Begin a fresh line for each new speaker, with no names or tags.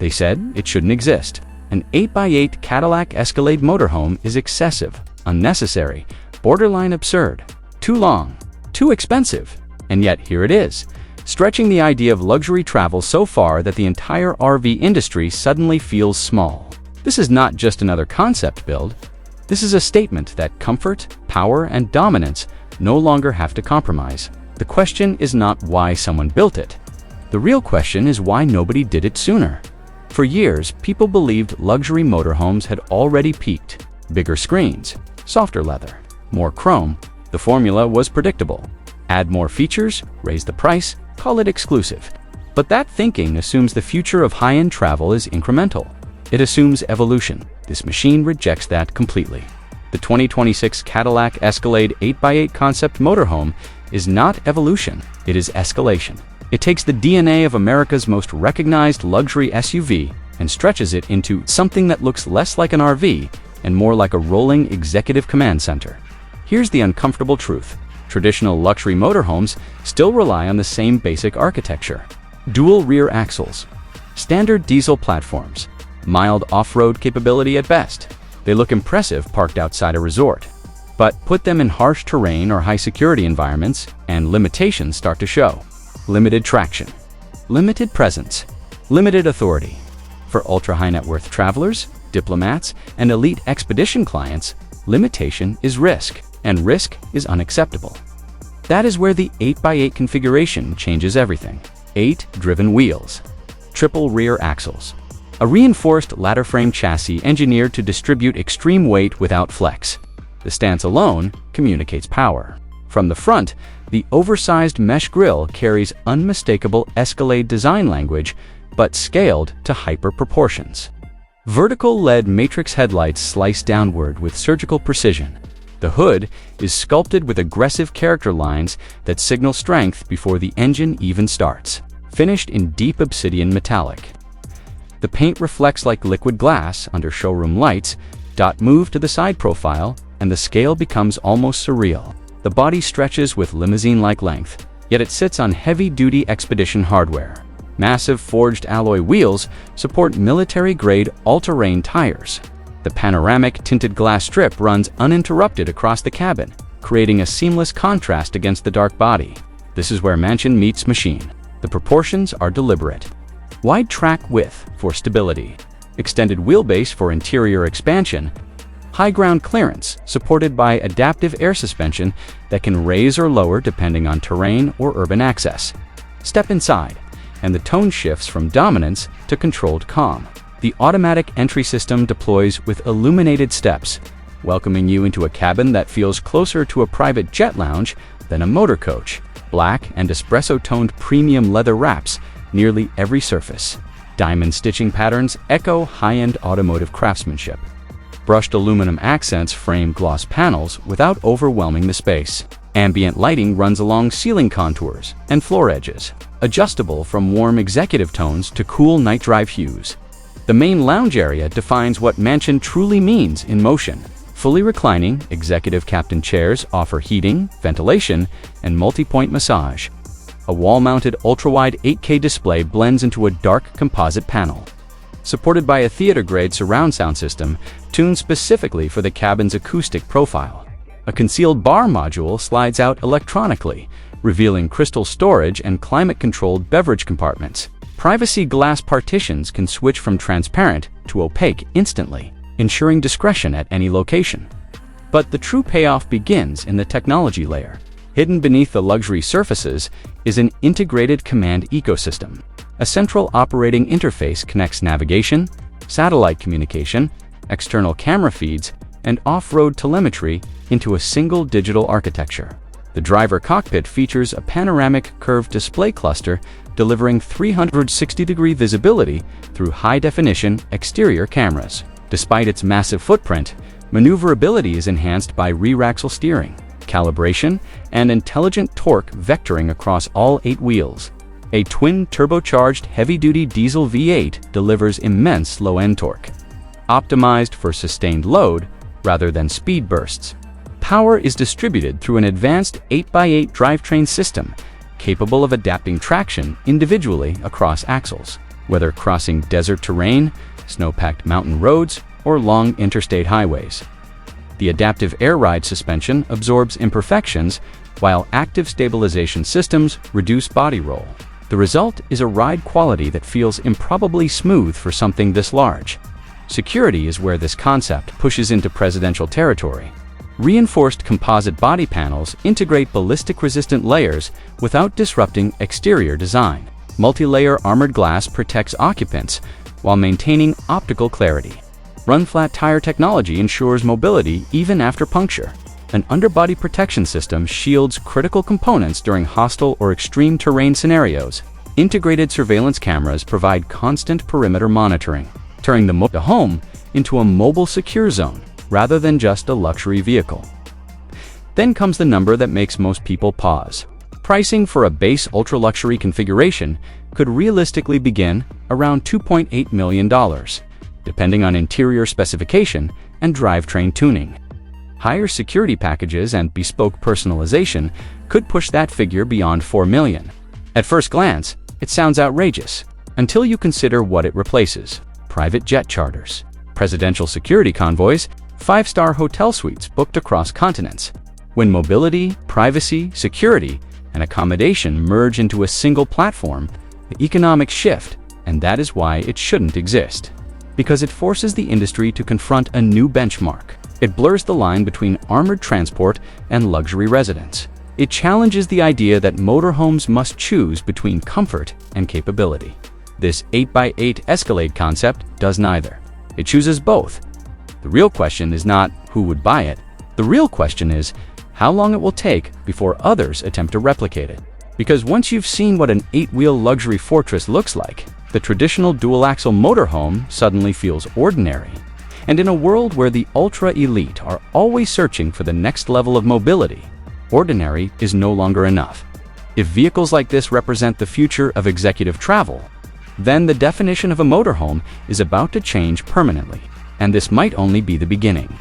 They said it shouldn't exist. An 8x8 Cadillac Escalade motorhome is excessive, unnecessary, borderline absurd, too long, too expensive. And yet here it is, stretching the idea of luxury travel so far that the entire RV industry suddenly feels small. This is not just another concept build. This is a statement that comfort, power, and dominance no longer have to compromise. The question is not why someone built it. The real question is why nobody did it sooner. For years, people believed luxury motorhomes had already peaked. Bigger screens, softer leather, more chrome. The formula was predictable. Add more features, raise the price, call it exclusive. But that thinking assumes the future of high-end travel is incremental. It assumes evolution. This machine rejects that completely. The 2026 Cadillac Escalade 8x8 concept motorhome is not evolution, it is escalation. It takes the DNA of America's most recognized luxury SUV and stretches it into something that looks less like an RV and more like a rolling executive command center. Here's the uncomfortable truth. Traditional luxury motorhomes still rely on the same basic architecture. Dual rear axles, standard diesel platforms, mild off-road capability at best. They look impressive parked outside a resort. But put them in harsh terrain or high-security environments, and limitations start to show. Limited traction, limited presence, limited authority. For ultra-high net worth travelers, diplomats, and elite expedition clients, limitation is risk, and risk is unacceptable. That is where the 8x8 configuration changes everything. 8 driven wheels, triple rear axles, a reinforced ladder frame chassis engineered to distribute extreme weight without flex. The stance alone communicates power. From the front, the oversized mesh grille carries unmistakable Escalade design language, but scaled to hyper proportions. Vertical LED matrix headlights slice downward with surgical precision. The hood is sculpted with aggressive character lines that signal strength before the engine even starts, finished in deep obsidian metallic. The paint reflects like liquid glass under showroom lights. Move to the side profile, and the scale becomes almost surreal. The body stretches with limousine-like length, yet it sits on heavy-duty expedition hardware. Massive forged alloy wheels support military-grade all-terrain tires. The panoramic tinted glass strip runs uninterrupted across the cabin, creating a seamless contrast against the dark body. This is where mansion meets machine. The proportions are deliberate. Wide track width for stability, extended wheelbase for interior expansion, high ground clearance supported by adaptive air suspension that can raise or lower depending on terrain or urban access. Step inside, and the tone shifts from dominance to controlled calm. The automatic entry system deploys with illuminated steps, welcoming you into a cabin that feels closer to a private jet lounge than a motor coach. Black and espresso-toned premium leather wraps nearly every surface. Diamond stitching patterns echo high-end automotive craftsmanship. Brushed aluminum accents frame gloss panels without overwhelming the space. Ambient lighting runs along ceiling contours and floor edges, adjustable from warm executive tones to cool night drive hues. The main lounge area defines what mansion truly means in motion. Fully reclining, executive captain chairs offer heating, ventilation, and multi-point massage. A wall-mounted ultra-wide 8K display blends into a dark composite panel. Supported by a theater-grade surround sound system tuned specifically for the cabin's acoustic profile. A concealed bar module slides out electronically, revealing crystal storage and climate-controlled beverage compartments. Privacy glass partitions can switch from transparent to opaque instantly, ensuring discretion at any location. But the true payoff begins in the technology layer. Hidden beneath the luxury surfaces is an integrated command ecosystem. A central operating interface connects navigation, satellite communication, external camera feeds, and off-road telemetry into a single digital architecture. The driver cockpit features a panoramic curved display cluster delivering 360-degree visibility through high-definition exterior cameras. Despite its massive footprint, maneuverability is enhanced by rear axle steering, calibration, and intelligent torque vectoring across all 8 wheels. A twin-turbocharged heavy-duty diesel V8 delivers immense low-end torque, optimized for sustained load rather than speed bursts. Power is distributed through an advanced 8x8 drivetrain system capable of adapting traction individually across axles. whether crossing desert terrain, snow-packed mountain roads, or long interstate highways. The adaptive air ride suspension absorbs imperfections, while active stabilization systems reduce body roll. The result is a ride quality that feels improbably smooth for something this large. Security is where this concept pushes into presidential territory. Reinforced composite body panels integrate ballistic-resistant layers without disrupting exterior design. Multi-layer armored glass protects occupants while maintaining optical clarity. Run-flat tire technology ensures mobility even after puncture. An underbody protection system shields critical components during hostile or extreme terrain scenarios. Integrated surveillance cameras provide constant perimeter monitoring, turning the home into a mobile secure zone rather than just a luxury vehicle. Then comes the number that makes most people pause. Pricing for a base ultra-luxury configuration could realistically begin around $2.8 million, depending on interior specification and drivetrain tuning. Higher security packages and bespoke personalization could push that figure beyond $4 million. At first glance, it sounds outrageous, until you consider what it replaces: private jet charters, presidential security convoys, 5-star hotel suites booked across continents. When mobility, privacy, security, and accommodation merge into a single platform, the economics shift, and that is why it shouldn't exist. Because it forces the industry to confront a new benchmark. It blurs the line between armored transport and luxury residence. It challenges the idea that motorhomes must choose between comfort and capability. This 8x8 Escalade concept does neither. It chooses both. The real question is not who would buy it. The real question is how long it will take before others attempt to replicate it. Because once you've seen what an 8-wheel luxury fortress looks like, the traditional dual-axle motorhome suddenly feels ordinary. And in a world where the ultra-elite are always searching for the next level of mobility, ordinary is no longer enough. If vehicles like this represent the future of executive travel, then the definition of a motorhome is about to change permanently. And this might only be the beginning.